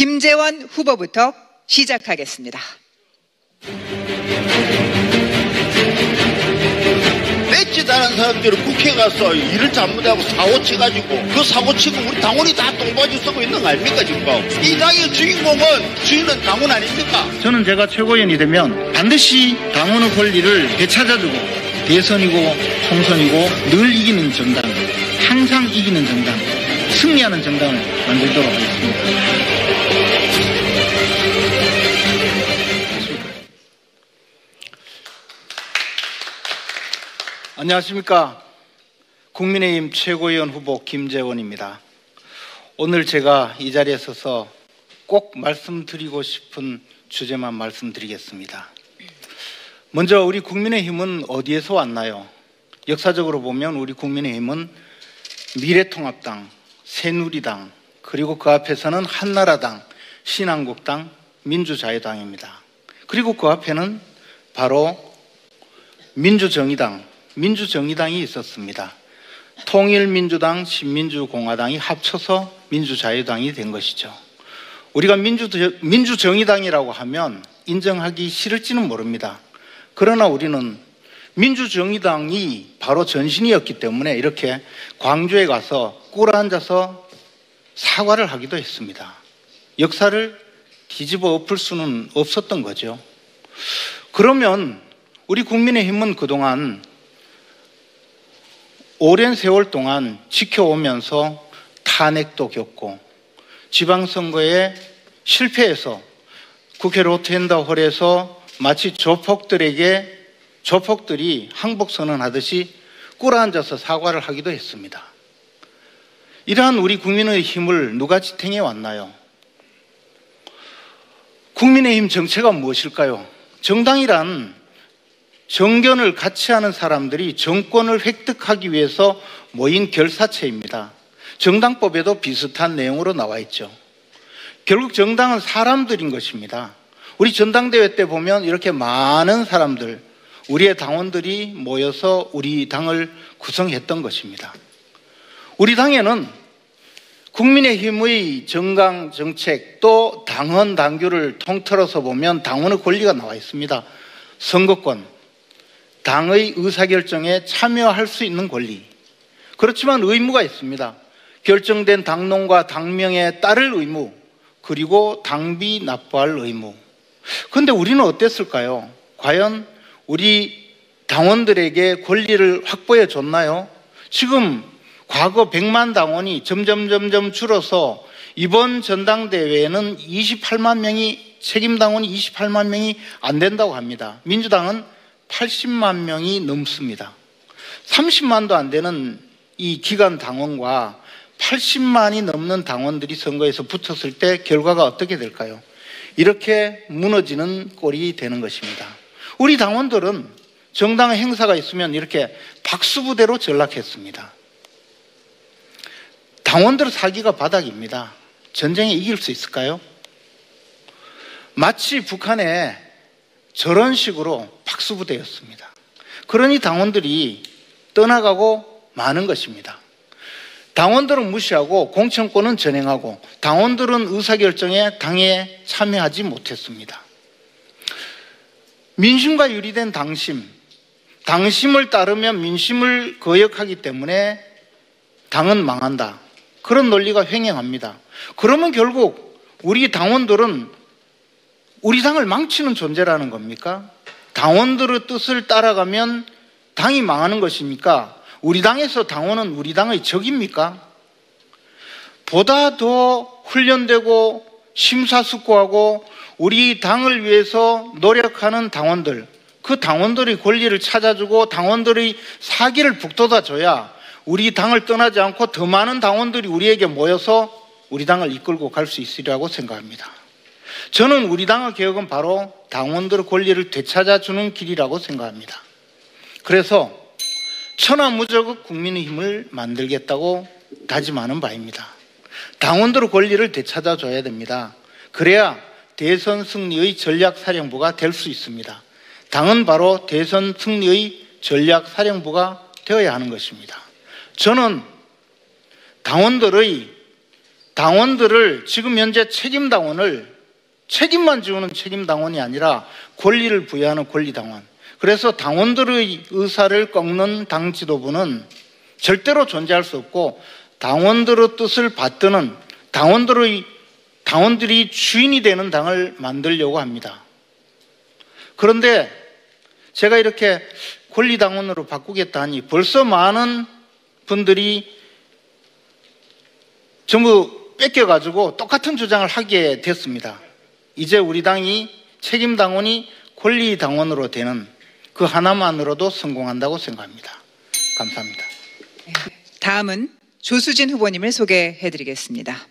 김재원 후보부터 시작하겠습니다. 맺지도 않은 사람들이 국회 가서 일을 잘못하고 사고 치가지고 그 사고 치고 우리 당원이 다 똥바지 쓰고 있는 거 아닙니까 지금? 이 당의 주인은 당원 아닙니까? 저는 제가 최고위원이 되면 반드시 당원의 권리를 되찾아주고 대선이고 총선이고 늘 이기는 정당, 항상 이기는 정당, 승리하는 정당을 만들도록 하겠습니다. 안녕하십니까. 국민의힘 최고위원 후보 김재원입니다. 오늘 제가 이 자리에 서서 꼭 말씀드리고 싶은 주제만 말씀드리겠습니다. 먼저 우리 국민의힘은 어디에서 왔나요? 역사적으로 보면 우리 국민의힘은 미래통합당, 새누리당, 그리고 그 앞에서는 한나라당, 신한국당, 민주자유당입니다. 그리고 그 앞에는 바로 민주정의당이 있었습니다. 통일민주당, 신민주공화당이 합쳐서 민주자유당이 된 것이죠. 우리가 민주정의당이라고 하면 인정하기 싫을지는 모릅니다. 그러나 우리는 민주정의당이 바로 전신이었기 때문에 이렇게 광주에 가서 꿇어앉아서 사과를 하기도 했습니다. 역사를 뒤집어 엎을 수는 없었던 거죠. 그러면 우리 국민의힘은 그동안 오랜 세월 동안 지켜오면서 탄핵도 겪고 지방선거에 실패해서 국회 로텐더홀에서 마치 조폭들이 항복선언하듯이 꿇어앉아서 사과를 하기도 했습니다. 이러한 우리 국민의 힘을 누가 지탱해 왔나요? 국민의힘 정체가 무엇일까요? 정당이란 정견을 같이 하는 사람들이 정권을 획득하기 위해서 모인 결사체입니다. 정당법에도 비슷한 내용으로 나와 있죠. 결국 정당은 사람들인 것입니다. 우리 전당대회 때 보면 이렇게 많은 사람들, 우리의 당원들이 모여서 우리 당을 구성했던 것입니다. 우리 당에는 국민의힘의 정강 정책 또 당헌 당규를 통틀어서 보면 당원의 권리가 나와 있습니다. 선거권, 당의 의사결정에 참여할 수 있는 권리. 그렇지만 의무가 있습니다. 결정된 당론과 당명에 따를 의무, 그리고 당비 납부할 의무. 그런데 우리는 어땠을까요? 과연 우리 당원들에게 권리를 확보해 줬나요? 지금 과거 100만 당원이 점점 줄어서 이번 전당대회에는 28만 명이, 책임당원이 28만 명이 안 된다고 합니다. 민주당은 80만 명이 넘습니다. 30만도 안 되는 이 기간 당원과 80만이 넘는 당원들이 선거에서 붙었을 때 결과가 어떻게 될까요? 이렇게 무너지는 꼴이 되는 것입니다. 우리 당원들은 정당 행사가 있으면 이렇게 박수부대로 전락했습니다. 당원들 사기가 바닥입니다. 전쟁에 이길 수 있을까요? 마치 북한에 저런 식으로 박수부대였습니다. 그러니 당원들이 떠나가고 마는 것입니다. 당원들은 무시하고 공천권은 전행하고 당원들은 의사결정에 당에 참여하지 못했습니다. 민심과 유리된 당심을 따르면 민심을 거역하기 때문에 당은 망한다. 그런 논리가 횡행합니다. 그러면 결국 우리 당원들은 우리 당을 망치는 존재라는 겁니까? 당원들의 뜻을 따라가면 당이 망하는 것입니까? 우리 당에서 당원은 우리 당의 적입니까? 보다 더 훈련되고 심사숙고하고 우리 당을 위해서 노력하는 당원들, 그 당원들의 권리를 찾아주고 당원들의 사기를 북돋아줘야 우리 당을 떠나지 않고 더 많은 당원들이 우리에게 모여서 우리 당을 이끌고 갈 수 있으리라고 생각합니다. 저는 우리 당의 개혁은 바로 당원들의 권리를 되찾아주는 길이라고 생각합니다. 그래서 천하무적 국민의힘을 만들겠다고 다짐하는 바입니다. 당원들의 권리를 되찾아줘야 됩니다. 그래야 대선 승리의 전략사령부가 될 수 있습니다. 당은 바로 대선 승리의 전략사령부가 되어야 하는 것입니다. 저는 당원들의 당원들을 지금 현재 책임만 지우는 책임당원이 아니라 권리를 부여하는 권리당원. 그래서 당원들의 의사를 꺾는 당 지도부는 절대로 존재할 수 없고 당원들의 뜻을 받드는 당원들이 주인이 되는 당을 만들려고 합니다. 그런데 제가 이렇게 권리당원으로 바꾸겠다 하니 벌써 많은 분들이 전부 뺏겨가지고 똑같은 주장을 하게 됐습니다. 이제 우리 당이 책임당원이 권리당원으로 되는 그 하나만으로도 성공한다고 생각합니다. 감사합니다. 다음은 조수진 후보님을 소개해드리겠습니다.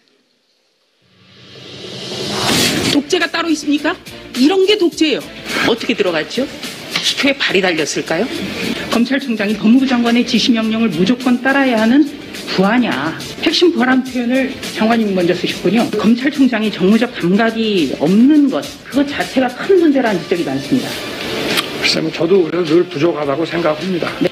독재가 따로 있습니까? 이런 게 독재예요. 어떻게 들어갔죠? 수표에 발이 달렸을까요? 검찰총장이 법무부 장관의 지시명령을 무조건 따라야 하는 부하냐. 핵심 부하란 표현을 장관님이 먼저 쓰셨군요. 검찰총장이 정무적 감각이 없는 것, 그것 자체가 큰 문제라는 지적이 많습니다. 글쎄, 저도 늘 부족하다고 생각합니다. 네.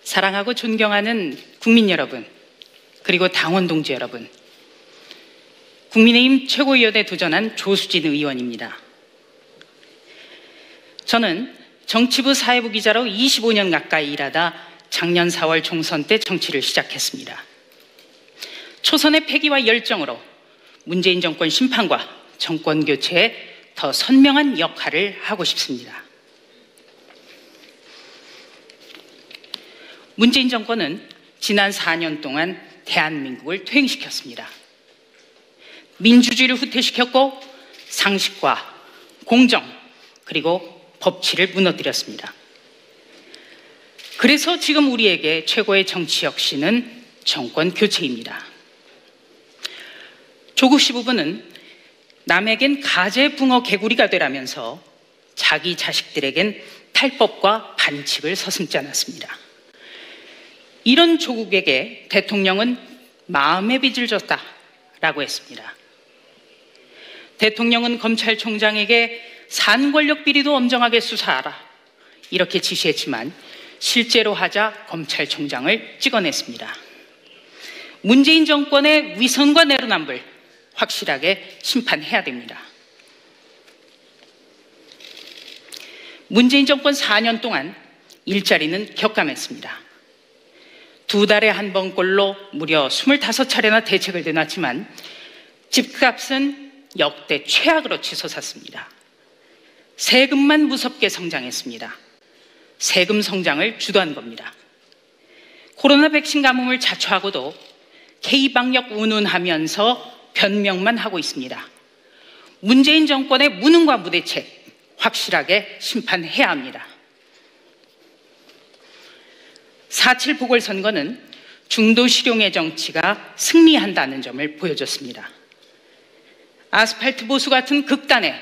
사랑하고 존경하는 국민 여러분, 그리고 당원 동지 여러분, 국민의힘 최고위원에 도전한 조수진 의원입니다. 저는 정치부 사회부 기자로 25년 가까이 일하다 작년 4월 총선 때 정치를 시작했습니다. 초선의 패기와 열정으로 문재인 정권 심판과 정권 교체에 더 선명한 역할을 하고 싶습니다. 문재인 정권은 지난 4년 동안 대한민국을 퇴행시켰습니다. 민주주의를 후퇴시켰고 상식과 공정 그리고 법치를 무너뜨렸습니다. 그래서 지금 우리에게 최고의 정치 혁신은 정권 교체입니다. 조국 씨 부부는 남에겐 가재 붕어 개구리가 되라면서 자기 자식들에겐 탈법과 반칙을 서슴지 않았습니다. 이런 조국에게 대통령은 마음의 빚을 졌다라고 했습니다. 대통령은 검찰총장에게 산권력 비리도 엄정하게 수사하라 이렇게 지시했지만 실제로 하자 검찰총장을 찍어냈습니다. 문재인 정권의 위선과 내로남불 확실하게 심판해야 됩니다. 문재인 정권 4년 동안 일자리는 격감했습니다. 2달에 한 번꼴로 무려 25차례나 대책을 내놨지만 집값은 역대 최악으로 치솟았습니다. 세금만 무섭게 성장했습니다. 세금 성장을 주도한 겁니다. 코로나 백신 가뭄을 자초하고도 K방역 운운하면서 변명만 하고 있습니다. 문재인 정권의 무능과 무대책 확실하게 심판해야 합니다. 4.7 보궐선거는 중도 실용의 정치가 승리한다는 점을 보여줬습니다. 아스팔트 보수 같은 극단에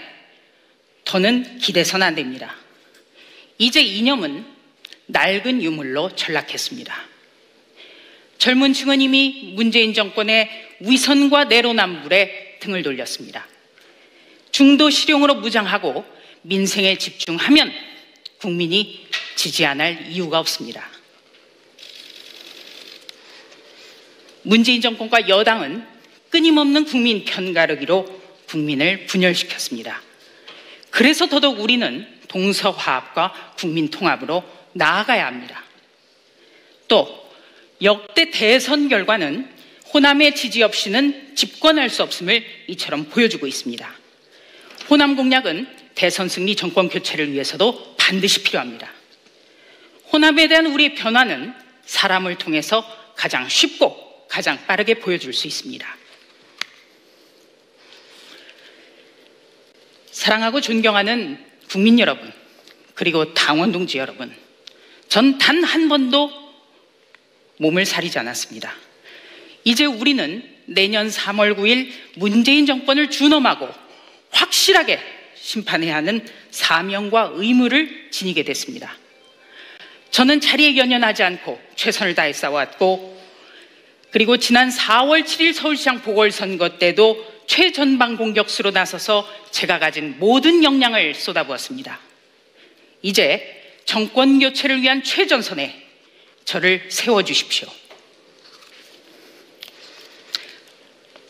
더는 기대선 안 됩니다. 이제 이념은 낡은 유물로 전락했습니다. 젊은 층은 이미 문재인 정권의 위선과 내로남불에 등을 돌렸습니다. 중도 실용으로 무장하고 민생에 집중하면 국민이 지지 안 할 이유가 없습니다. 문재인 정권과 여당은 끊임없는 국민 편가르기로 국민을 분열시켰습니다. 그래서 더더욱 우리는 동서화합과 국민 통합으로 나아가야 합니다. 또 역대 대선 결과는 호남의 지지 없이는 집권할 수 없음을 이처럼 보여주고 있습니다. 호남 공약은 대선 승리 정권 교체를 위해서도 반드시 필요합니다. 호남에 대한 우리의 변화는 사람을 통해서 가장 쉽고 가장 빠르게 보여줄 수 있습니다. 사랑하고 존경하는 국민 여러분, 그리고 당원 동지 여러분, 전 단 한 번도 몸을 사리지 않았습니다. 이제 우리는 내년 3월 9일 문재인 정권을 준엄하고 확실하게 심판해야 하는 사명과 의무를 지니게 됐습니다. 저는 자리에 연연하지 않고 최선을 다해 싸웠고, 그리고 지난 4월 7일 서울시장 보궐선거 때도 최전방 공격수로 나서서 제가 가진 모든 역량을 쏟아부었습니다. 이제 정권 교체를 위한 최전선에 저를 세워주십시오.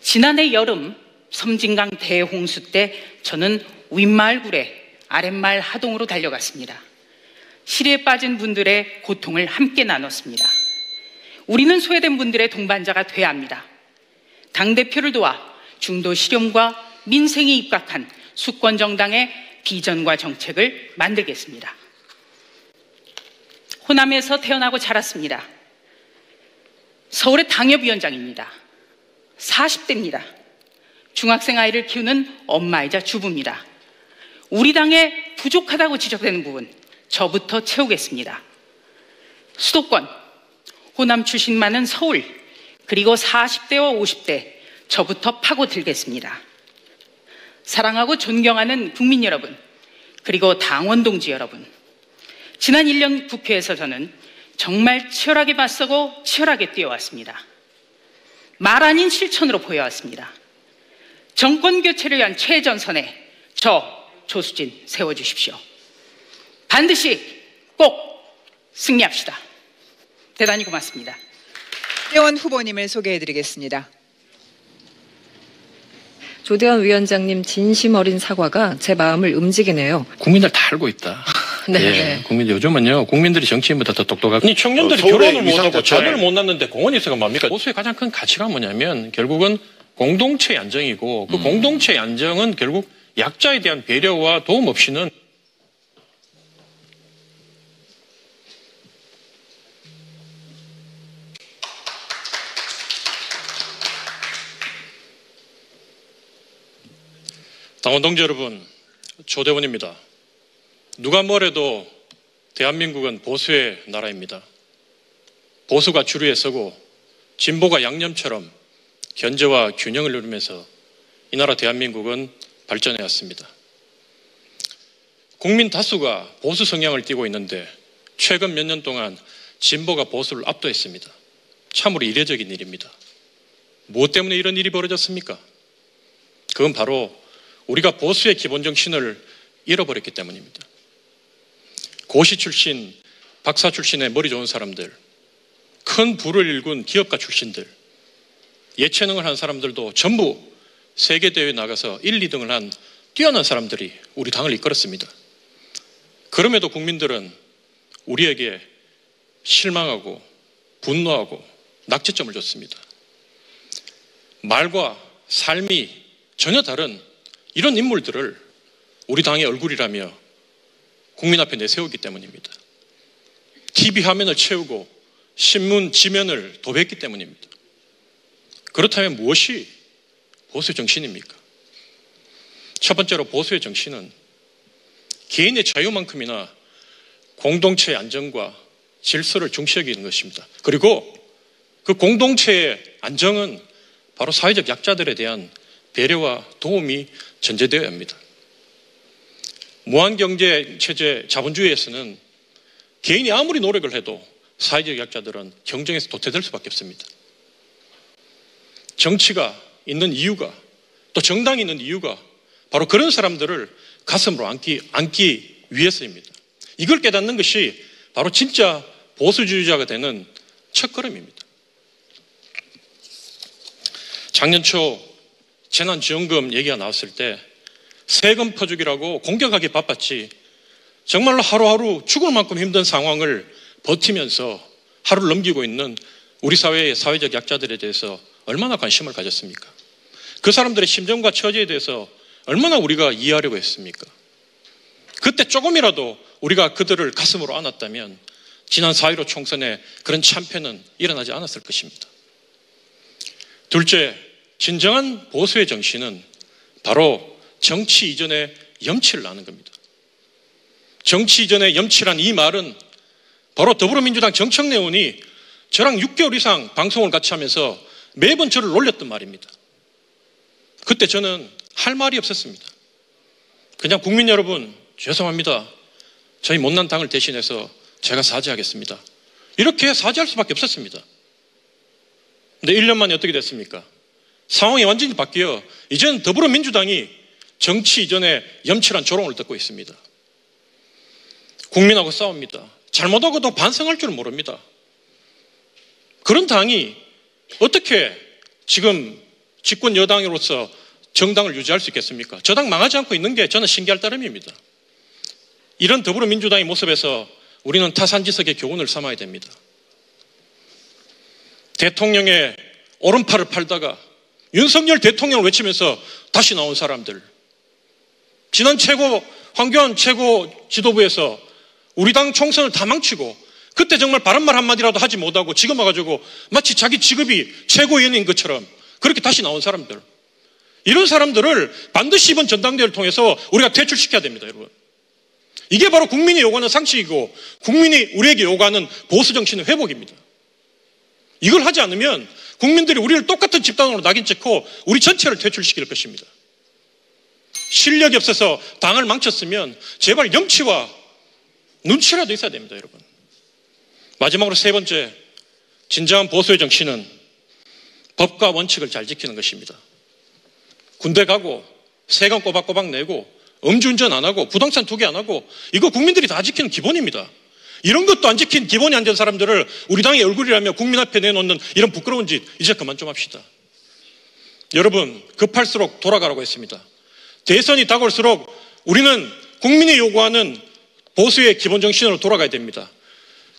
지난해 여름 섬진강 대홍수 때 저는 윗마을 구례, 아랫마을 하동으로 달려갔습니다. 시리에 빠진 분들의 고통을 함께 나눴습니다. 우리는 소외된 분들의 동반자가 돼야 합니다. 당대표를 도와 중도 실용과 민생이 입각한 수권정당의 비전과 정책을 만들겠습니다. 호남에서 태어나고 자랐습니다. 서울의 당협위원장입니다. 40대입니다. 중학생 아이를 키우는 엄마이자 주부입니다. 우리 당에 부족하다고 지적되는 부분 저부터 채우겠습니다. 수도권, 호남 출신 많은 서울, 그리고 40대와 50대 저부터 파고들겠습니다. 사랑하고 존경하는 국민 여러분, 그리고 당원 동지 여러분, 지난 1년 국회에서 저는 정말 치열하게 맞서고 치열하게 뛰어왔습니다. 말 아닌 실천으로 보여왔습니다. 정권 교체를 위한 최전선에 저 조수진 세워주십시오. 반드시 꼭 승리합시다. 대단히 고맙습니다. 조대원 후보님을 소개해드리겠습니다. 조대원 위원장님 진심 어린 사과가 제 마음을 움직이네요. 국민들 다 알고 있다. 네. 예, 국민들 요즘은요, 국민들이 정치인보다 더 똑똑하고. 아니, 청년들이 서울의 결혼을 못하고 위상자체. 자녀를 못 낳는데 공원에 있어가 뭡니까? 보수의 가장 큰 가치가 뭐냐면 결국은 공동체의 안정이고, 그 공동체의 안정은 결국 약자에 대한 배려와 도움 없이는 당원 동지 여러분, 조대원입니다. 누가 뭐래도 대한민국은 보수의 나라입니다. 보수가 주류에 서고 진보가 양념처럼 견제와 균형을 이루면서 이 나라 대한민국은 발전해 왔습니다. 국민 다수가 보수 성향을 띠고 있는데 최근 몇 년 동안 진보가 보수를 압도했습니다. 참으로 이례적인 일입니다. 무엇 때문에 이런 일이 벌어졌습니까? 그건 바로 우리가 보수의 기본 정신을 잃어버렸기 때문입니다. 고시 출신, 박사 출신의 머리 좋은 사람들, 큰 부를 일군 기업가 출신들, 예체능을 한 사람들도 전부 세계대회에 나가서 1, 2등을 한 뛰어난 사람들이 우리 당을 이끌었습니다. 그럼에도 국민들은 우리에게 실망하고 분노하고 낙제점을 줬습니다. 말과 삶이 전혀 다른 이런 인물들을 우리 당의 얼굴이라며 국민 앞에 내세우기 때문입니다. TV 화면을 채우고 신문 지면을 도배했기 때문입니다. 그렇다면 무엇이 보수의 정신입니까? 첫 번째로 보수의 정신은 개인의 자유만큼이나 공동체의 안정과 질서를 중시 여기는 것입니다. 그리고 그 공동체의 안정은 바로 사회적 약자들에 대한 배려와 도움이 전제되어야 합니다. 무한경제체제 자본주의에서는 개인이 아무리 노력을 해도 사회적 약자들은 경쟁에서 도태될 수밖에 없습니다. 정치가 있는 이유가, 또 정당이 있는 이유가 바로 그런 사람들을 가슴으로 안기 위해서입니다. 이걸 깨닫는 것이 바로 진짜 보수주의자가 되는 첫걸음입니다. 작년 초 재난지원금 얘기가 나왔을 때 세금 퍼주기라고 공격하기 바빴지 정말로 하루하루 죽을 만큼 힘든 상황을 버티면서 하루를 넘기고 있는 우리 사회의 사회적 약자들에 대해서 얼마나 관심을 가졌습니까? 그 사람들의 심정과 처지에 대해서 얼마나 우리가 이해하려고 했습니까? 그때 조금이라도 우리가 그들을 가슴으로 안았다면 지난 4.15 총선에 그런 참패는 일어나지 않았을 것입니다. 둘째, 진정한 보수의 정신은 바로 정치 이전의 염치를 아는 겁니다. 정치 이전의 염치란 이 말은 바로 더불어민주당 정청래 의원이 저랑 6개월 이상 방송을 같이 하면서 매번 저를 놀렸던 말입니다. 그때 저는 할 말이 없었습니다. 그냥 국민 여러분 죄송합니다. 저희 못난 당을 대신해서 제가 사죄하겠습니다. 이렇게 사죄할 수밖에 없었습니다. 근데 1년 만에 어떻게 됐습니까? 상황이 완전히 바뀌어 이제는 더불어민주당이 정치 이전에 염치란 조롱을 듣고 있습니다. 국민하고 싸웁니다. 잘못하고도 반성할 줄은 모릅니다. 그런 당이 어떻게 지금 집권 여당으로서 정당을 유지할 수 있겠습니까? 저 당 망하지 않고 있는 게 저는 신기할 따름입니다. 이런 더불어민주당의 모습에서 우리는 타산지석의 교훈을 삼아야 됩니다. 대통령의 오른팔을 팔다가 윤석열 대통령을 외치면서 다시 나온 사람들, 지난 황교안 최고 지도부에서 우리 당 총선을 다 망치고 그때 정말 바른 말 한마디라도 하지 못하고 지금 와가지고 마치 자기 직업이 최고위원인 것처럼 그렇게 다시 나온 사람들, 이런 사람들을 반드시 이번 전당대회를 통해서 우리가 퇴출시켜야 됩니다, 여러분. 이게 바로 국민이 요구하는 상식이고 국민이 우리에게 요구하는 보수 정신의 회복입니다. 이걸 하지 않으면 국민들이 우리를 똑같은 집단으로 낙인 찍고 우리 전체를 퇴출시킬 것입니다. 실력이 없어서 당을 망쳤으면 제발 염치와 눈치라도 있어야 됩니다, 여러분. 마지막으로 세 번째, 진정한 보수의 정치는 법과 원칙을 잘 지키는 것입니다. 군대 가고 세금 꼬박꼬박 내고 음주운전 안 하고 부동산 투기 안 하고 이거 국민들이 다 지키는 기본입니다. 이런 것도 안 지킨 기본이 안 된 사람들을 우리 당의 얼굴이라며 국민 앞에 내놓는 이런 부끄러운 짓 이제 그만 좀 합시다. 여러분, 급할수록 돌아가라고 했습니다. 대선이 다가올수록 우리는 국민이 요구하는 보수의 기본 정신으로 돌아가야 됩니다.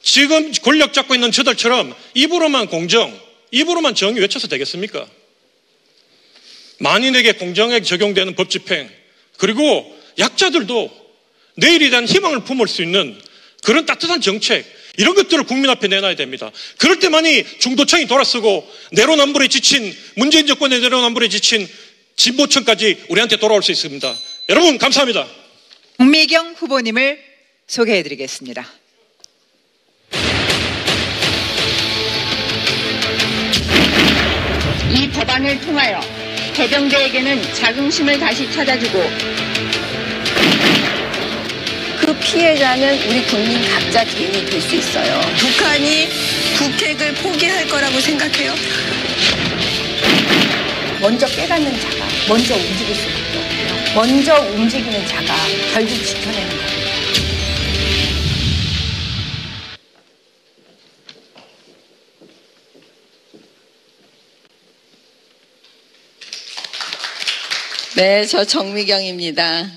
지금 권력 잡고 있는 저들처럼 입으로만 공정, 입으로만 정의 외쳐서 되겠습니까? 만인에게 공정하게 적용되는 법 집행, 그리고 약자들도 내일에 대한 희망을 품을 수 있는 그런 따뜻한 정책, 이런 것들을 국민 앞에 내놔야 됩니다. 그럴 때만이 중도층이 돌아서고 내로남불에 지친, 문재인 정권의 내로남불에 지친 진보층까지 우리한테 돌아올 수 있습니다. 여러분, 감사합니다. 박미경 후보님을 소개해드리겠습니다. 이 법안을 통하여 해병대에게는 자긍심을 다시 찾아주고 그 피해자는 우리 국민 각자 개인이 될 수 있어요. 북한이 북핵을 포기할 거라고 생각해요? 먼저 깨닫는 자가 먼저 움직일 수밖에 없고요. 먼저 움직이는 자가 결국 지켜내는 거예요. 네, 저 정미경입니다.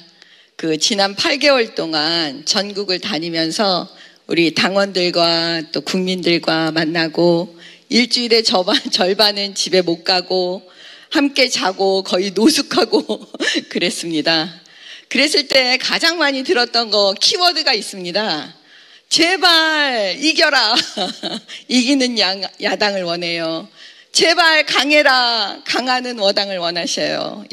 지난 8개월 동안 전국을 다니면서 우리 당원들과 또 국민들과 만나고 일주일에 절반은 집에 못 가고 함께 자고 거의 노숙하고 그랬습니다. 그랬을 때 가장 많이 들었던 키워드가 있습니다. 제발 이겨라. 이기는 야당을 원해요. 제발 강해라. 강하는 여당을 원하셔요.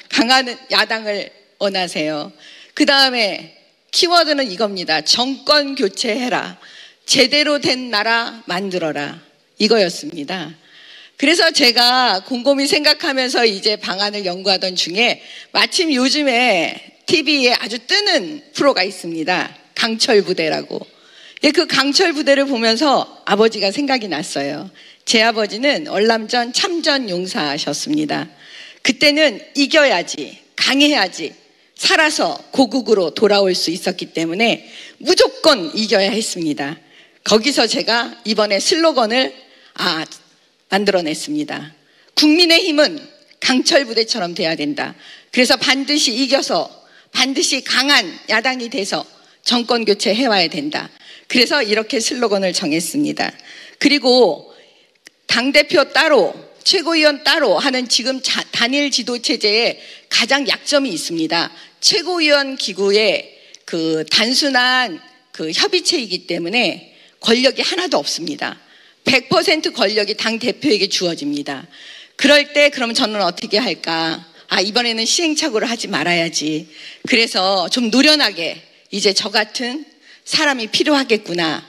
강하는 야당을 원하세요. 그 다음에 키워드는 이겁니다. 정권 교체해라. 제대로 된 나라 만들어라. 이거였습니다. 그래서 제가 곰곰이 생각하면서 이제 방안을 연구하던 중에 마침 요즘에 TV에 아주 뜨는 프로가 있습니다. 강철부대라고. 그 강철부대를 보면서 아버지가 생각이 났어요. 제 아버지는 월남전 참전용사셨습니다. 그때는 이겨야지, 강해야지, 살아서 고국으로 돌아올 수 있었기 때문에 무조건 이겨야 했습니다. 거기서 제가 이번에 슬로건을 만들어냈습니다. 국민의힘은 강철부대처럼 돼야 된다. 그래서 반드시 이겨서 반드시 강한 야당이 돼서 정권 교체 해와야 된다. 그래서 이렇게 슬로건을 정했습니다. 그리고 당대표 따로 최고위원 따로 하는 지금 단일 지도 체제에 가장 약점이 있습니다. 최고위원 기구의 단순한 협의체이기 때문에 권력이 하나도 없습니다. 100% 권력이 당 대표에게 주어집니다. 그럴 때 그럼 저는 어떻게 할까? 이번에는 시행착오를 하지 말아야지. 그래서 좀 노련하게 이제 저 같은 사람이 필요하겠구나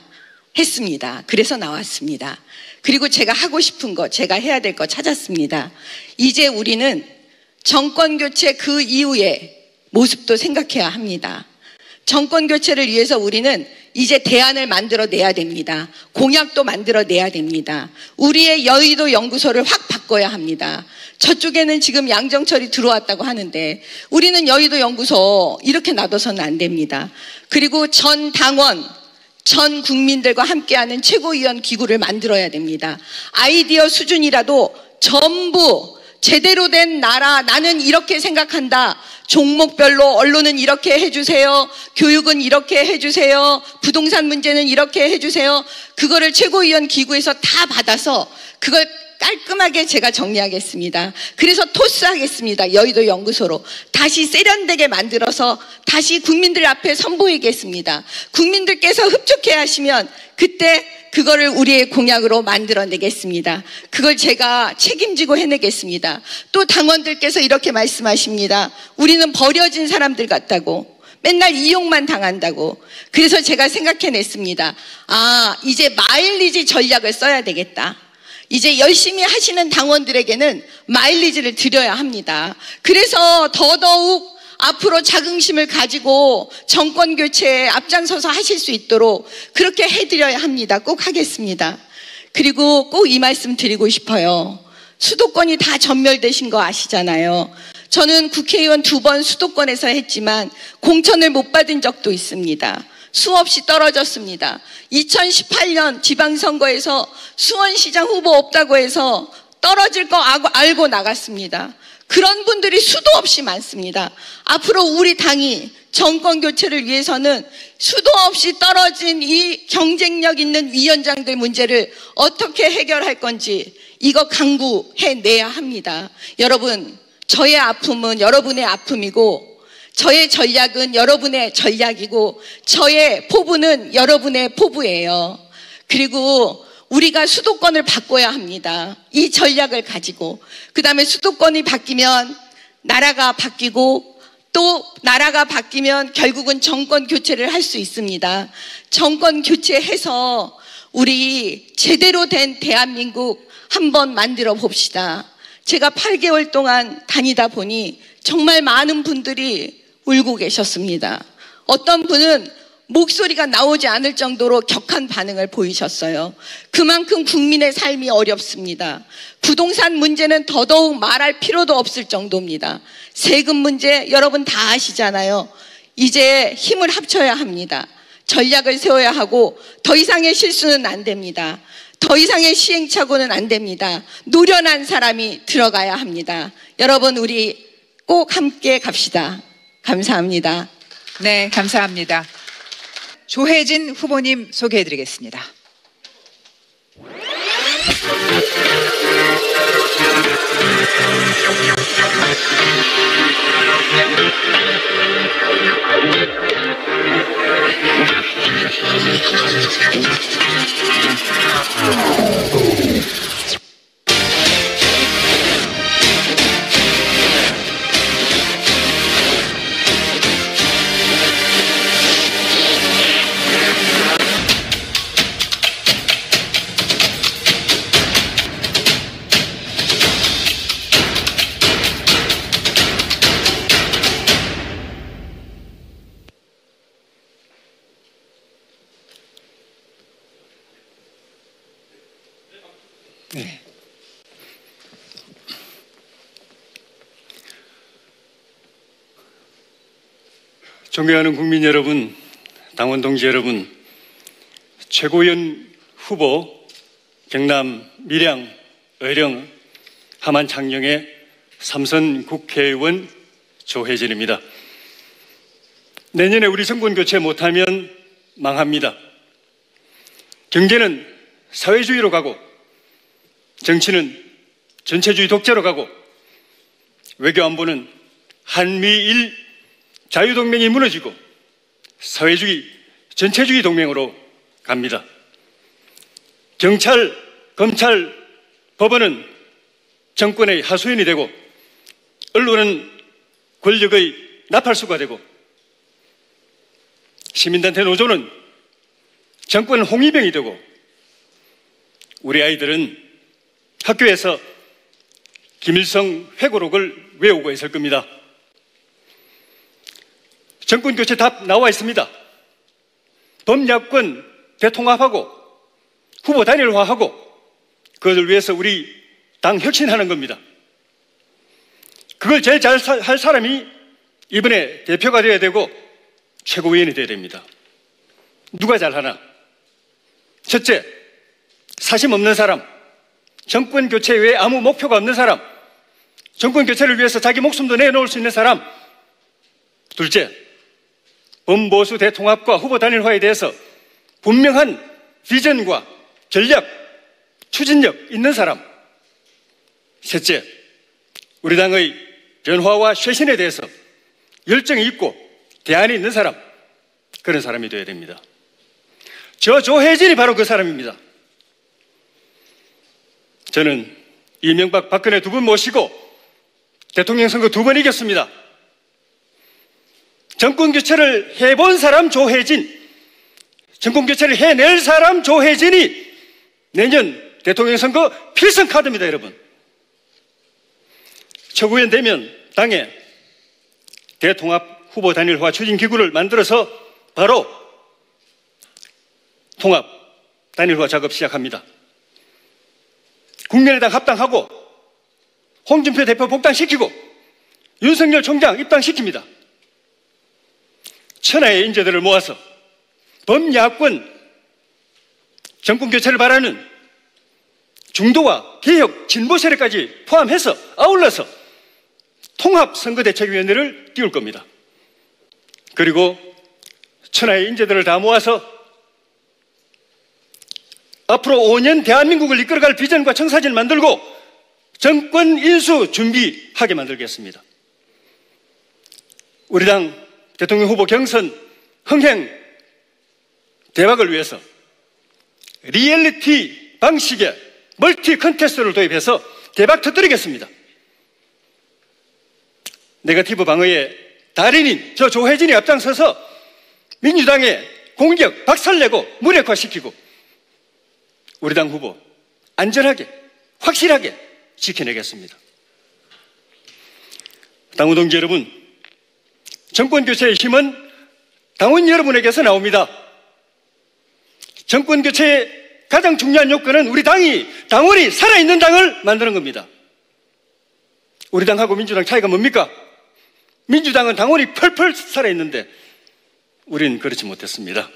했습니다. 그래서 나왔습니다. 그리고 제가 하고 싶은 거, 제가 해야 될 거 찾았습니다. 이제 우리는 정권 교체 그 이후의 모습도 생각해야 합니다. 정권 교체를 위해서 우리는 이제 대안을 만들어내야 됩니다. 공약도 만들어내야 됩니다. 우리의 여의도 연구소를 확 바꿔야 합니다. 저쪽에는 지금 양정철이 들어왔다고 하는데 우리는 여의도 연구소 이렇게 놔둬서는 안 됩니다. 그리고 전 당원, 전 국민들과 함께하는 최고위원 기구를 만들어야 됩니다. 아이디어 수준이라도 전부 제대로 된 나라, 나는 이렇게 생각한다. 종목별로 언론은 이렇게 해주세요. 교육은 이렇게 해주세요. 부동산 문제는 이렇게 해주세요. 그거를 최고위원 기구에서 다 받아서 그걸 깔끔하게 제가 정리하겠습니다. 그래서 토스하겠습니다. 여의도 연구소로 다시 세련되게 만들어서 다시 국민들 앞에 선보이겠습니다. 국민들께서 흡족해 하시면 그때 그거를 우리의 공약으로 만들어내겠습니다. 그걸 제가 책임지고 해내겠습니다. 또 당원들께서 이렇게 말씀하십니다. 우리는 버려진 사람들 같다고. 맨날 이용만 당한다고. 그래서 제가 생각해냈습니다. 아, 이제 마일리지 전략을 써야 되겠다. 이제 열심히 하시는 당원들에게는 마일리지를 드려야 합니다. 그래서 더더욱 앞으로 자긍심을 가지고 정권 교체에 앞장서서 하실 수 있도록 그렇게 해드려야 합니다. 꼭 하겠습니다. 그리고 꼭 이 말씀 드리고 싶어요. 수도권이 다 전멸되신 거 아시잖아요. 저는 국회의원 2번 수도권에서 했지만 공천을 못 받은 적도 있습니다. 수없이 떨어졌습니다. 2018년 지방선거에서 수원시장 후보 없다고 해서 떨어질 거 알고 나갔습니다. 그런 분들이 수도 없이 많습니다. 앞으로 우리 당이 정권 교체를 위해서는 수도 없이 떨어진 이 경쟁력 있는 위원장들 문제를 어떻게 해결할 건지 이거 강구해내야 합니다. 여러분, 저의 아픔은 여러분의 아픔이고 저의 전략은 여러분의 전략이고 저의 포부는 여러분의 포부예요. 그리고 우리가 수도권을 바꿔야 합니다. 이 전략을 가지고. 그 다음에 수도권이 바뀌면 나라가 바뀌고 또 나라가 바뀌면 결국은 정권 교체를 할 수 있습니다. 정권 교체해서 우리 제대로 된 대한민국 한번 만들어 봅시다. 제가 8개월 동안 다니다 보니 정말 많은 분들이 울고 계셨습니다. 어떤 분은 목소리가 나오지 않을 정도로 격한 반응을 보이셨어요. 그만큼 국민의 삶이 어렵습니다. 부동산 문제는 더더욱 말할 필요도 없을 정도입니다. 세금 문제 여러분 다 아시잖아요. 이제 힘을 합쳐야 합니다. 전략을 세워야 하고 더 이상의 실수는 안 됩니다. 더 이상의 시행착오는 안 됩니다. 노련한 사람이 들어가야 합니다. 여러분 우리 꼭 함께 갑시다. 감사합니다. 네, 감사합니다. 조혜진 후보님 소개해드리겠습니다. 네. 존경하는 국민 여러분, 당원 동지 여러분, 최고위원 후보 경남 밀양, 의령, 함안 창녕의 3선 국회의원 조혜진입니다. 내년에 우리 정권 교체 못하면 망합니다. 경제는 사회주의로 가고 정치는 전체주의 독재로 가고 외교 안보는 한미일 자유동맹이 무너지고 사회주의 전체주의 동맹으로 갑니다. 경찰, 검찰, 법원은 정권의 하수인이 되고 언론은 권력의 나팔수가 되고 시민단체 노조는 정권 홍위병이 되고 우리 아이들은 학교에서 김일성 회고록을 외우고 있을 겁니다. 정권 교체 답 나와 있습니다. 범야권 대통합하고 후보 단일화하고 그것을 위해서 우리 당 혁신하는 겁니다. 그걸 제일 잘 할 사람이 이번에 대표가 되어야 되고 최고위원이 되어야 됩니다. 누가 잘하나? 첫째, 사심 없는 사람, 정권 교체 외에 아무 목표가 없는 사람, 정권 교체를 위해서 자기 목숨도 내놓을 수 있는 사람. 둘째, 범보수 대통합과 후보 단일화에 대해서 분명한 비전과 전략, 추진력 있는 사람. 셋째, 우리 당의 변화와 쇄신에 대해서 열정이 있고 대안이 있는 사람, 그런 사람이 되어야 됩니다. 저 조혜진이 바로 그 사람입니다. 저는 이명박, 박근혜 두 분 모시고 대통령 선거 2번 이겼습니다. 정권 교체를 해본 사람 조혜진, 정권 교체를 해낼 사람 조혜진이 내년 대통령 선거 필승 카드입니다, 여러분. 최고위원 되면 당에 대통합 후보 단일화 추진 기구를 만들어서 바로 통합 단일화 작업 시작합니다. 국민의당 합당하고 홍준표 대표 복당시키고 윤석열 총장 입당시킵니다. 천하의 인재들을 모아서 범야권 정권 교체를 바라는 중도와 개혁 진보 세력까지 포함해서 아울러서 통합 선거대책위원회를 띄울 겁니다. 그리고 천하의 인재들을 다 모아서 앞으로 5년 대한민국을 이끌어갈 비전과 청사진을 만들고 정권 인수 준비하게 만들겠습니다. 우리 당 대통령 후보 경선 흥행 대박을 위해서 리얼리티 방식의 멀티 컨테스트를 도입해서 대박 터뜨리겠습니다. 네거티브 방어의 달인인 저 조혜진이 앞장서서 민주당의 공격 박살내고 무력화시키고 우리 당 후보 안전하게 확실하게 지켜내겠습니다. 당원 동지 여러분, 정권 교체의 힘은 당원 여러분에게서 나옵니다. 정권 교체의 가장 중요한 요건은 우리 당원이 살아있는 당을 만드는 겁니다. 우리 당하고 민주당 차이가 뭡니까? 민주당은 당원이 펄펄 살아있는데 우리는 그렇지 못했습니다.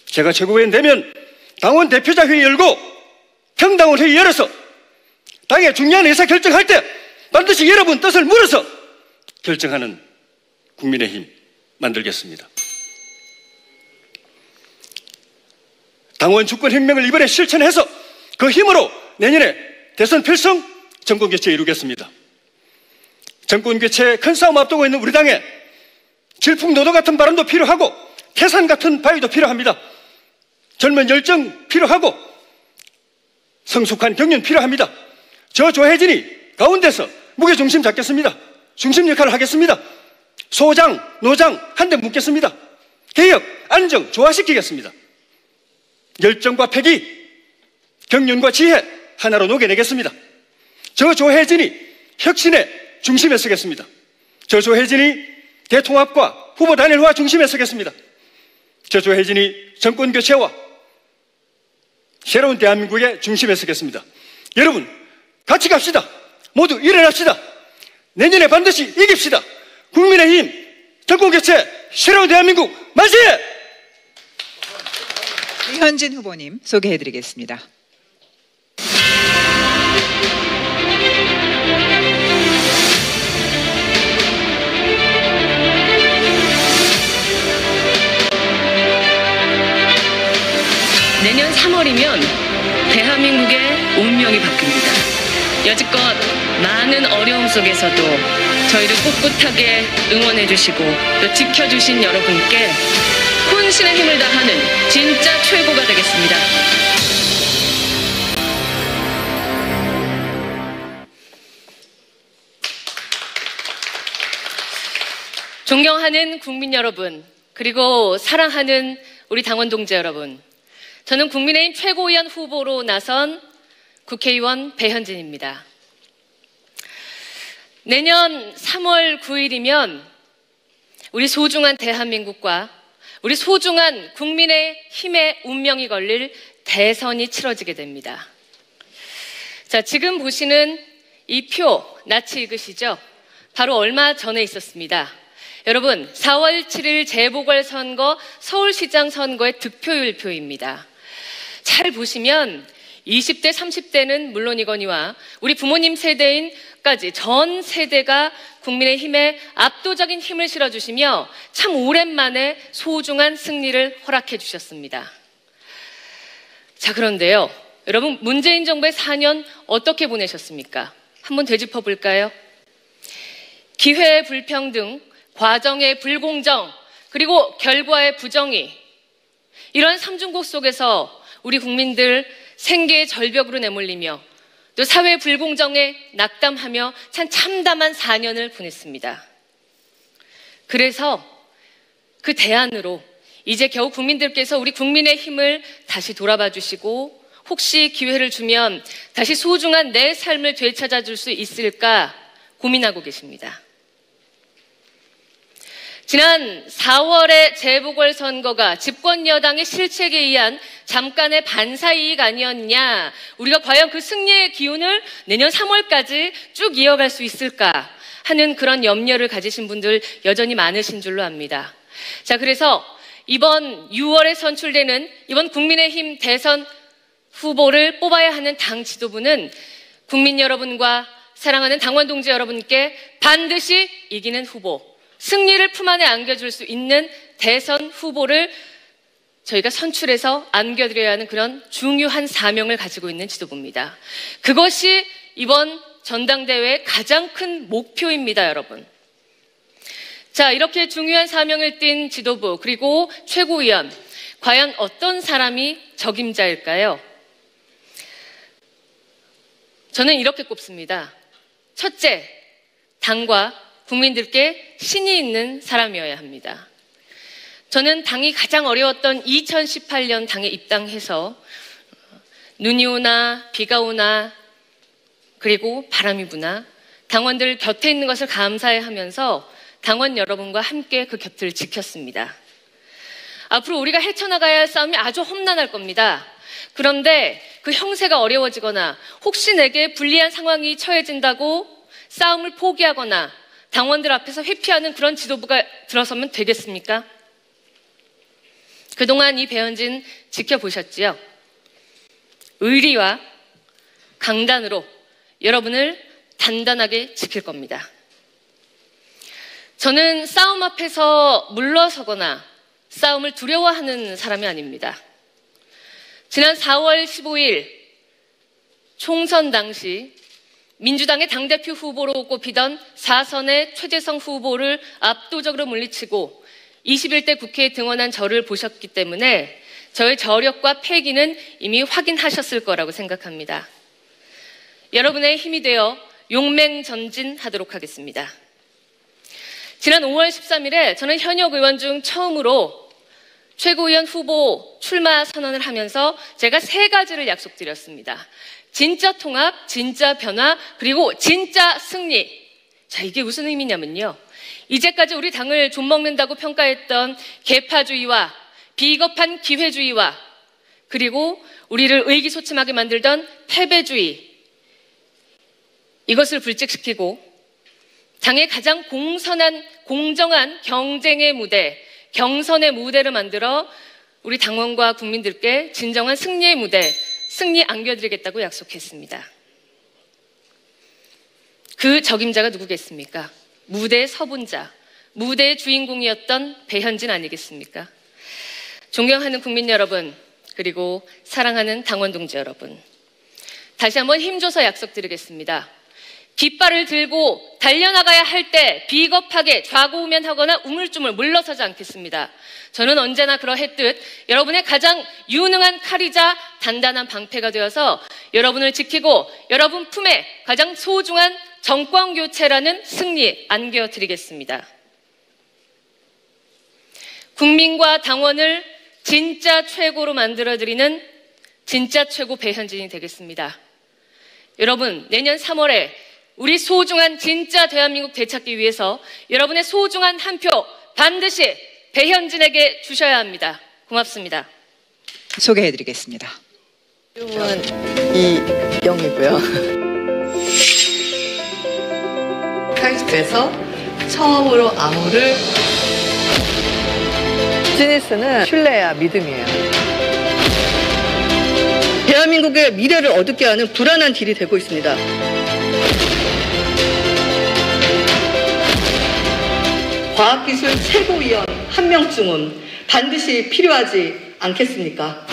제가 최고위원 되면 당원 대표자 회의 열고 평당원 회의 열어서 당의 중요한 의사결정할 때 반드시 여러분 뜻을 물어서 결정하는 국민의힘 만들겠습니다. 당원 주권혁명을 이번에 실천해서 그 힘으로 내년에 대선 필승 정권교체 이루겠습니다. 정권교체에 큰 싸움 앞두고 있는 우리 당에 질풍노도 같은 발언도 필요하고 태산 같은 바위도 필요합니다. 젊은 열정 필요하고 성숙한 경륜 필요합니다. 저 조혜진이 가운데서 무게중심 잡겠습니다. 중심 역할을 하겠습니다. 소장, 노장 한 대 묶겠습니다. 개혁, 안정 조화시키겠습니다. 열정과 패기, 경륜과 지혜 하나로 녹여내겠습니다. 저 조혜진이 혁신의 중심에 서겠습니다. 저 조혜진이 대통합과 후보 단일화 중심에 서겠습니다. 저 조혜진이 정권교체와 새로운 대한민국의 중심에 서겠습니다. 여러분 같이 갑시다. 모두 일어납시다. 내년에 반드시 이깁시다. 국민의힘 정권교체 새로운 대한민국 만세! 이현진 후보님 소개해드리겠습니다. 내년 3월이면 대한민국의 운명이 바뀝니다. 여지껏 많은 어려움 속에서도 저희를 꿋꿋하게 응원해주시고 또 지켜주신 여러분께 혼신의 힘을 다하는 진짜 최고가 되겠습니다. 존경하는 국민 여러분, 그리고 사랑하는 우리 당원 동지 여러분, 저는 국민의힘 최고위원 후보로 나선 국회의원 배현진입니다. 내년 3월 9일이면 우리 소중한 대한민국과 우리 소중한 국민의 힘의 운명이 걸릴 대선이 치러지게 됩니다. 자, 지금 보시는 이 표, 낯이 익으시죠? 바로 얼마 전에 있었습니다. 여러분, 4월 7일 재보궐선거 서울시장 선거의 득표율 표입니다. 잘 보시면 20대, 30대는 물론이거니와 우리 부모님 세대인까지 전 세대가 국민의힘에 압도적인 힘을 실어주시며 참 오랜만에 소중한 승리를 허락해 주셨습니다. 자, 그런데요, 여러분, 문재인 정부의 4년 어떻게 보내셨습니까? 한번 되짚어 볼까요? 기회의 불평등, 과정의 불공정, 그리고 결과의 부정의, 이런 삼중곡 속에서 우리 국민들 생계의 절벽으로 내몰리며 또 사회 불공정에 낙담하며 참 참담한 4년을 보냈습니다. 그래서 그 대안으로 이제 겨우 국민들께서 우리 국민의 힘을 다시 돌아봐 주시고 혹시 기회를 주면 다시 소중한 내 삶을 되찾아 줄 수 있을까 고민하고 계십니다. 지난 4월의 재보궐선거가 집권 여당의 실책에 의한 잠깐의 반사이익 아니었냐, 우리가 과연 그 승리의 기운을 내년 3월까지 쭉 이어갈 수 있을까 하는 그런 염려를 가지신 분들 여전히 많으신 줄로 압니다. 자, 그래서 이번 6월에 선출되는 이번 국민의힘 대선 후보를 뽑아야 하는 당 지도부는 국민 여러분과 사랑하는 당원 동지 여러분께 반드시 이기는 후보, 승리를 품 안에 안겨줄 수 있는 대선 후보를 저희가 선출해서 안겨드려야 하는 그런 중요한 사명을 가지고 있는 지도부입니다. 그것이 이번 전당대회의 가장 큰 목표입니다, 여러분. 자, 이렇게 중요한 사명을 띈 지도부 그리고 최고위원, 과연 어떤 사람이 적임자일까요? 저는 이렇게 꼽습니다. 첫째, 당과 국민들께 신이 있는 사람이어야 합니다. 저는 당이 가장 어려웠던 2018년 당에 입당해서 눈이 오나 비가 오나 그리고 바람이 부나 당원들 곁에 있는 것을 감사해하면서 당원 여러분과 함께 그 곁을 지켰습니다. 앞으로 우리가 헤쳐나가야 할 싸움이 아주 험난할 겁니다. 그런데 그 형세가 어려워지거나 혹시 내게 불리한 상황이 처해진다고 싸움을 포기하거나 당원들 앞에서 회피하는 그런 지도부가 들어서면 되겠습니까? 그동안 이 배현진 지켜보셨지요? 의리와 강단으로 여러분을 단단하게 지킬 겁니다. 저는 싸움 앞에서 물러서거나 싸움을 두려워하는 사람이 아닙니다. 지난 4월 15일 총선 당시 민주당의 당대표 후보로 꼽히던 4선의 최재성 후보를 압도적으로 물리치고 21대 국회에 등원한 저를 보셨기 때문에 저의 저력과 패기는 이미 확인하셨을 거라고 생각합니다. 여러분의 힘이 되어 용맹전진하도록 하겠습니다. 지난 5월 13일에 저는 현역 의원 중 처음으로 최고위원 후보 출마 선언을 하면서 제가 3가지를 약속드렸습니다. 진짜 통합, 진짜 변화, 그리고 진짜 승리. 자, 이게 무슨 의미냐면요, 이제까지 우리 당을 좀먹는다고 평가했던 계파주의와 비겁한 기회주의와 그리고 우리를 의기소침하게 만들던 패배주의, 이것을 불직시키고 당의 가장 공정한 경쟁의 무대, 경선의 무대를 만들어 우리 당원과 국민들께 진정한 승리의 무대, 승리 안겨드리겠다고 약속했습니다. 그 적임자가 누구겠습니까? 무대에 서본 자, 무대의 주인공이었던 배현진 아니겠습니까? 존경하는 국민 여러분, 그리고 사랑하는 당원 동지 여러분, 다시 한번 힘줘서 약속드리겠습니다. 깃발을 들고 달려나가야 할 때 비겁하게 좌고우면하거나 우물쭈물 물러서지 않겠습니다. 저는 언제나 그러했듯 여러분의 가장 유능한 칼이자 단단한 방패가 되어서 여러분을 지키고 여러분 품에 가장 소중한 정권교체라는 승리 안겨드리겠습니다. 국민과 당원을 진짜 최고로 만들어드리는 진짜 최고 배현진이 되겠습니다. 여러분, 내년 3월에 우리 소중한 진짜 대한민국 되찾기 위해서 여러분의 소중한 한 표 반드시 배현진에게 주셔야 합니다. 고맙습니다. 소개해드리겠습니다. 이름은 이영이고요. 카이스트에서 처음으로 암호를 비즈니스는 신뢰야 믿음이에요. 대한민국의 미래를 어둡게 하는 불안한 딜이 되고 있습니다. 과학기술 최고위원 한 명쯤은 반드시 필요하지 않겠습니까?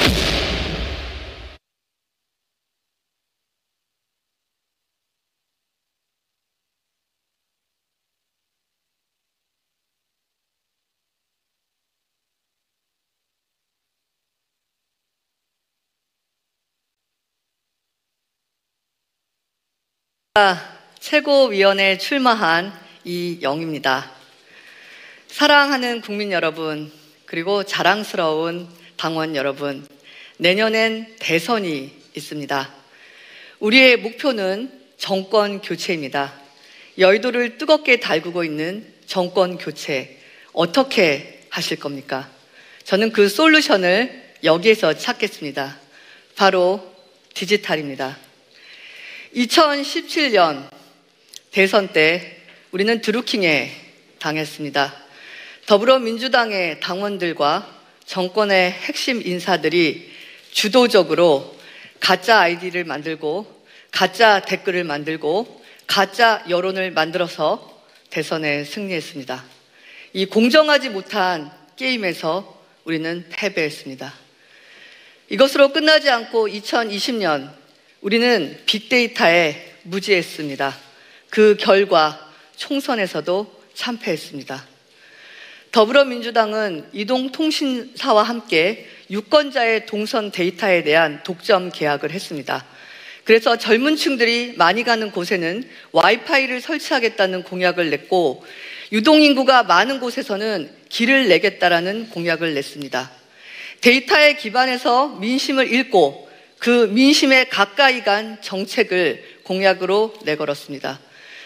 최고위원에 출마한 이영입니다. 사랑하는 국민 여러분, 그리고 자랑스러운 당원 여러분, 내년엔 대선이 있습니다. 우리의 목표는 정권 교체입니다. 여의도를 뜨겁게 달구고 있는 정권 교체, 어떻게 하실 겁니까? 저는 그 솔루션을 여기에서 찾겠습니다. 바로 디지털입니다. 2017년 대선 때 우리는 드루킹에 당했습니다. 더불어민주당의 당원들과 정권의 핵심 인사들이 주도적으로 가짜 아이디를 만들고 가짜 댓글을 만들고 가짜 여론을 만들어서 대선에 승리했습니다. 이 공정하지 못한 게임에서 우리는 패배했습니다. 이것으로 끝나지 않고 2020년 우리는 빅데이터에 무지했습니다. 그 결과 총선에서도 참패했습니다. 더불어민주당은 이동통신사와 함께 유권자의 동선 데이터에 대한 독점 계약을 했습니다. 그래서 젊은 층들이 많이 가는 곳에는 와이파이를 설치하겠다는 공약을 냈고 유동인구가 많은 곳에서는 길을 내겠다라는 공약을 냈습니다. 데이터에 기반해서 민심을 읽고 그 민심에 가까이 간 정책을 공약으로 내걸었습니다.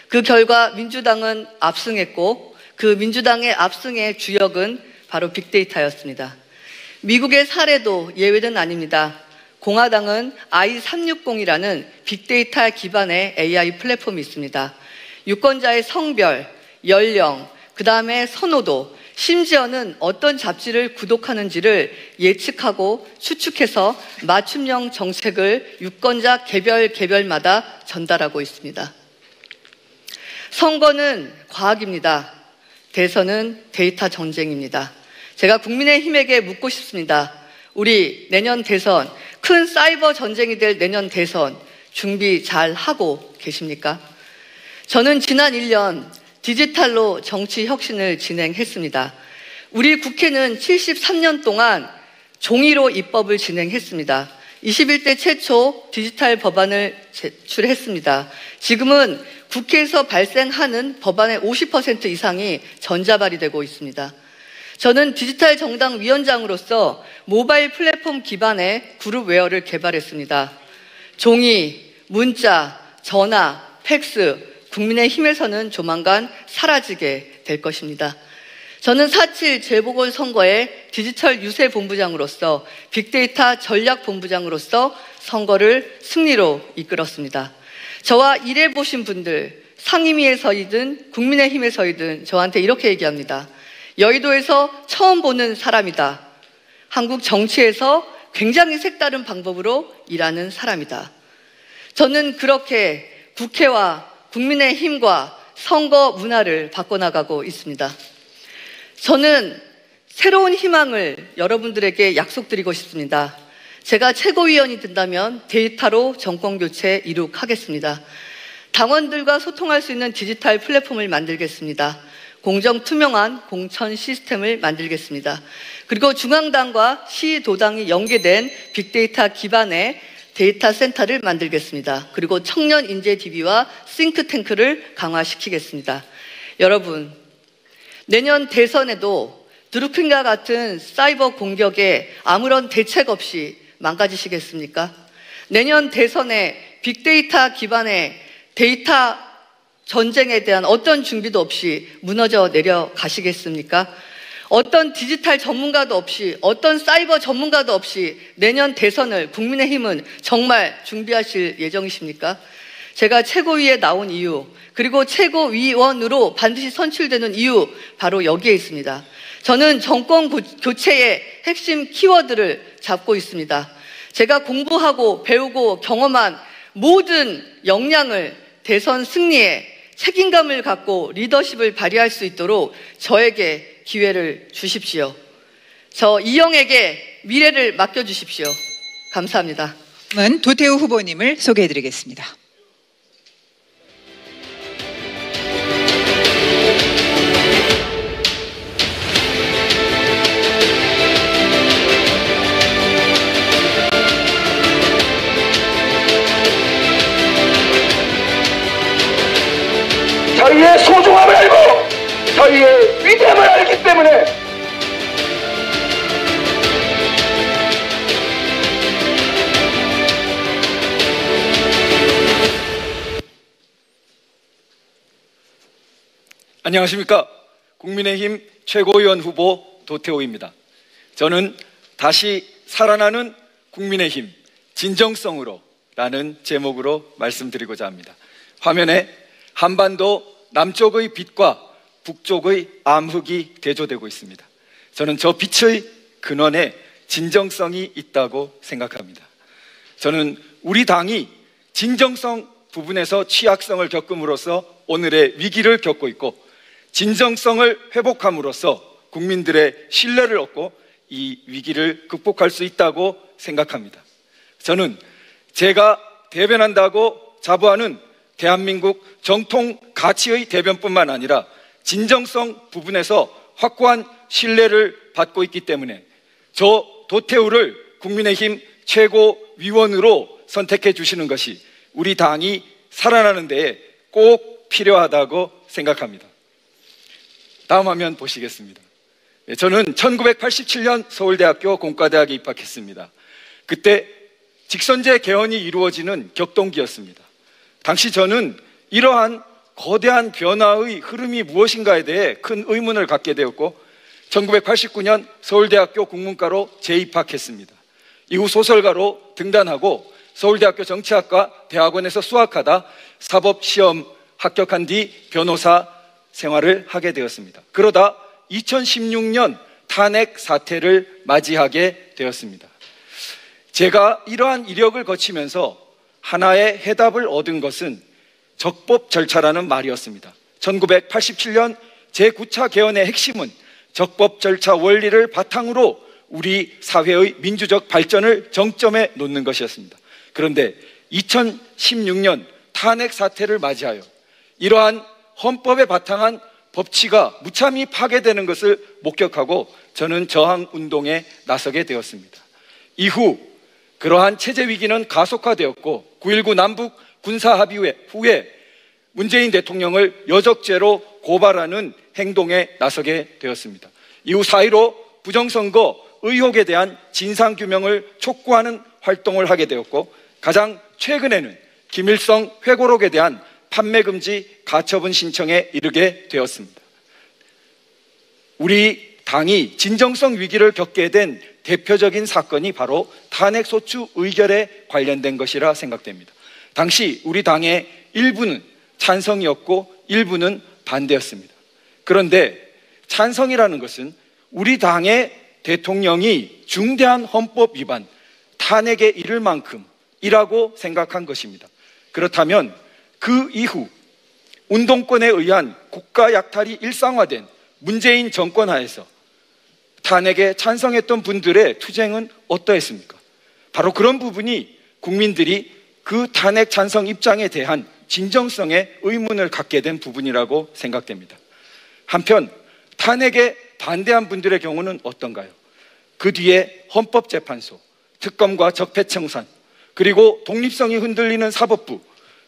그 결과 민주당은 압승했고 그 민주당의 압승의 주역은 바로 빅데이터였습니다. 미국의 사례도 예외는 아닙니다. 공화당은 i360이라는 빅데이터 기반의 AI 플랫폼이 있습니다. 유권자의 성별, 연령, 그 다음에 선호도, 심지어는 어떤 잡지를 구독하는지를 예측하고 추측해서 맞춤형 정책을 유권자 개별마다 전달하고 있습니다. 선거는 과학입니다. 대선은 데이터 전쟁입니다. 제가 국민의힘에게 묻고 싶습니다. 우리 내년 대선, 큰 사이버 전쟁이 될 내년 대선 준비 잘 하고 계십니까? 저는 지난 1년 디지털로 정치 혁신을 진행했습니다. 우리 국회는 73년 동안 종이로 입법을 진행했습니다. 21대 최초 디지털 법안을 제출했습니다. 지금은 국회에서 발생하는 법안의 50% 이상이 전자발이 되고 있습니다. 저는 디지털 정당 위원장으로서 모바일 플랫폼 기반의 그룹웨어를 개발했습니다. 종이, 문자, 전화, 팩스, 국민의힘에서는 조만간 사라지게 될 것입니다. 저는 4.7 재보궐선거의 디지털 유세본부장으로서 빅데이터 전략본부장으로서 선거를 승리로 이끌었습니다. 저와 일해보신 분들, 상임위에서이든 국민의힘에서이든 저한테 이렇게 얘기합니다. 여의도에서 처음 보는 사람이다. 한국 정치에서 굉장히 색다른 방법으로 일하는 사람이다. 저는 그렇게 국회와 국민의힘과 선거 문화를 바꿔나가고 있습니다. 저는 새로운 희망을 여러분들에게 약속드리고 싶습니다. 제가 최고위원이 된다면 데이터로 정권교체 이룩하겠습니다. 당원들과 소통할 수 있는 디지털 플랫폼을 만들겠습니다. 공정 투명한 공천 시스템을 만들겠습니다. 그리고 중앙당과 시도당이 연계된 빅데이터 기반의 데이터 센터를 만들겠습니다. 그리고 청년 인재 DB와 싱크탱크를 강화시키겠습니다. 여러분, 내년 대선에도 드루킹과 같은 사이버 공격에 아무런 대책 없이 망가지시겠습니까? 내년 대선에 빅데이터 기반의 데이터 전쟁에 대한 어떤 준비도 없이 무너져 내려가시겠습니까? 어떤 디지털 전문가도 없이, 어떤 사이버 전문가도 없이 내년 대선을 국민의힘은 정말 준비하실 예정이십니까? 제가 최고위에 나온 이유, 그리고 최고위원으로 반드시 선출되는 이유, 바로 여기에 있습니다. 저는 정권 교체의 핵심 키워드를 잡고 있습니다. 제가 공부하고 배우고 경험한 모든 역량을 대선 승리에 책임감을 갖고 리더십을 발휘할 수 있도록 저에게 기회를 주십시오. 저 이영에게 미래를 맡겨주십시오. 감사합니다. 다음은 도태우 후보님을 소개해드리겠습니다. 저희의 소중함을 알고 저희의 위대함을 알기 때문에 안녕하십니까. 국민의힘 최고위원 후보 도태우입니다. 저는 다시 살아나는 국민의힘 진정성으로 라는 제목으로 말씀드리고자 합니다. 화면에 한반도 남쪽의 빛과 북쪽의 암흑이 대조되고 있습니다. 저는 저 빛의 근원에 진정성이 있다고 생각합니다. 저는 우리 당이 진정성 부분에서 취약성을 겪음으로써 오늘의 위기를 겪고 있고, 진정성을 회복함으로써 국민들의 신뢰를 얻고 이 위기를 극복할 수 있다고 생각합니다. 저는 제가 대변한다고 자부하는 대한민국 정통 가치의 대변뿐만 아니라 진정성 부분에서 확고한 신뢰를 받고 있기 때문에 저 도태우를 국민의힘 최고위원으로 선택해 주시는 것이 우리 당이 살아나는 데에 꼭 필요하다고 생각합니다. 다음 화면 보시겠습니다. 저는 1987년 서울대학교 공과대학에 입학했습니다. 그때 직선제 개헌이 이루어지는 격동기였습니다. 당시 저는 이러한 거대한 변화의 흐름이 무엇인가에 대해 큰 의문을 갖게 되었고, 1989년 서울대학교 국문과로 재입학했습니다. 이후 소설가로 등단하고 서울대학교 정치학과 대학원에서 수학하다 사법시험 합격한 뒤 변호사 생활을 하게 되었습니다. 그러다 2016년 탄핵 사태를 맞이하게 되었습니다. 제가 이러한 이력을 거치면서 하나의 해답을 얻은 것은 적법 절차라는 말이었습니다. 1987년 제9차 개헌의 핵심은 적법 절차 원리를 바탕으로 우리 사회의 민주적 발전을 정점에 놓는 것이었습니다. 그런데 2016년 탄핵 사태를 맞이하여 이러한 헌법에 바탕한 법치가 무참히 파괴되는 것을 목격하고 저는 저항 운동에 나서게 되었습니다. 이후 그러한 체제 위기는 가속화되었고 9.19 남북 군사합의 후에 문재인 대통령을 여적죄로 고발하는 행동에 나서게 되었습니다. 이후 4.15 부정선거 의혹에 대한 진상규명을 촉구하는 활동을 하게 되었고, 가장 최근에는 김일성 회고록에 대한 판매금지 가처분 신청에 이르게 되었습니다. 우리 당이 진정성 위기를 겪게 된 대표적인 사건이 바로 탄핵소추 의결에 관련된 것이라 생각됩니다. 당시 우리 당의 일부는 찬성이었고 일부는 반대였습니다. 그런데 찬성이라는 것은 우리 당의 대통령이 중대한 헌법 위반, 탄핵에 이를 만큼이라고 생각한 것입니다. 그렇다면 그 이후 운동권에 의한 국가 약탈이 일상화된 문재인 정권 하에서 탄핵에 찬성했던 분들의 투쟁은 어떠했습니까? 바로 그런 부분이 국민들이 그 탄핵 찬성 입장에 대한 진정성에 의문을 갖게 된 부분이라고 생각됩니다. 한편 탄핵에 반대한 분들의 경우는 어떤가요? 그 뒤에 헌법재판소, 특검과 적폐청산, 그리고 독립성이 흔들리는 사법부,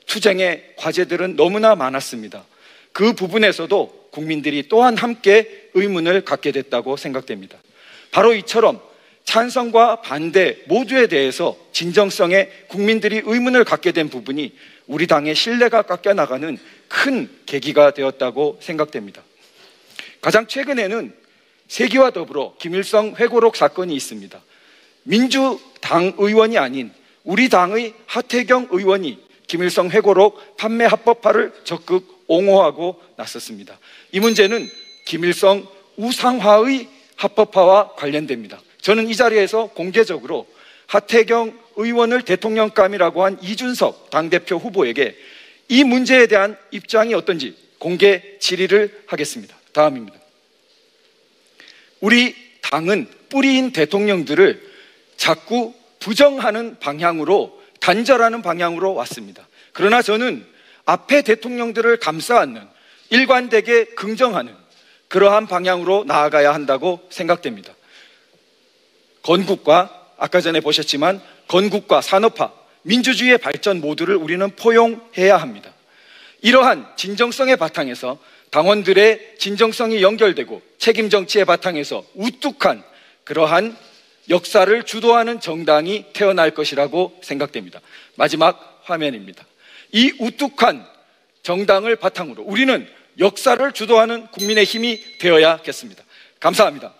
투쟁의 과제들은 너무나 많았습니다. 그 부분에서도 국민들이 또한 함께 의문을 갖게 됐다고 생각됩니다. 바로 이처럼 찬성과 반대 모두에 대해서 진정성에 국민들이 의문을 갖게 된 부분이 우리 당의 신뢰가 깎여나가는 큰 계기가 되었다고 생각됩니다. 가장 최근에는 세기와 더불어 김일성 회고록 사건이 있습니다. 민주당 의원이 아닌 우리 당의 하태경 의원이 김일성 회고록 판매 합법화를 적극 옹호하고 나섰습니다. 이 문제는 김일성 우상화의 합법화와 관련됩니다. 저는 이 자리에서 공개적으로 하태경 의원을 대통령감이라고 한 이준석 당대표 후보에게 이 문제에 대한 입장이 어떤지 공개 질의를 하겠습니다. 다음입니다. 우리 당은 뿌리인 대통령들을 자꾸 부정하는 방향으로, 단절하는 방향으로 왔습니다. 그러나 저는 앞에 대통령들을 감싸 안는, 일관되게 긍정하는 그러한 방향으로 나아가야 한다고 생각됩니다. 건국과, 아까 전에 보셨지만 건국과 산업화, 민주주의의 발전 모두를 우리는 포용해야 합니다. 이러한 진정성의 바탕에서 당원들의 진정성이 연결되고 책임 정치의 바탕에서 우뚝한 그러한 역사를 주도하는 정당이 태어날 것이라고 생각됩니다. 마지막 화면입니다. 이 우뚝한 정당을 바탕으로 우리는 역사를 주도하는 국민의 힘이 되어야겠습니다. 감사합니다.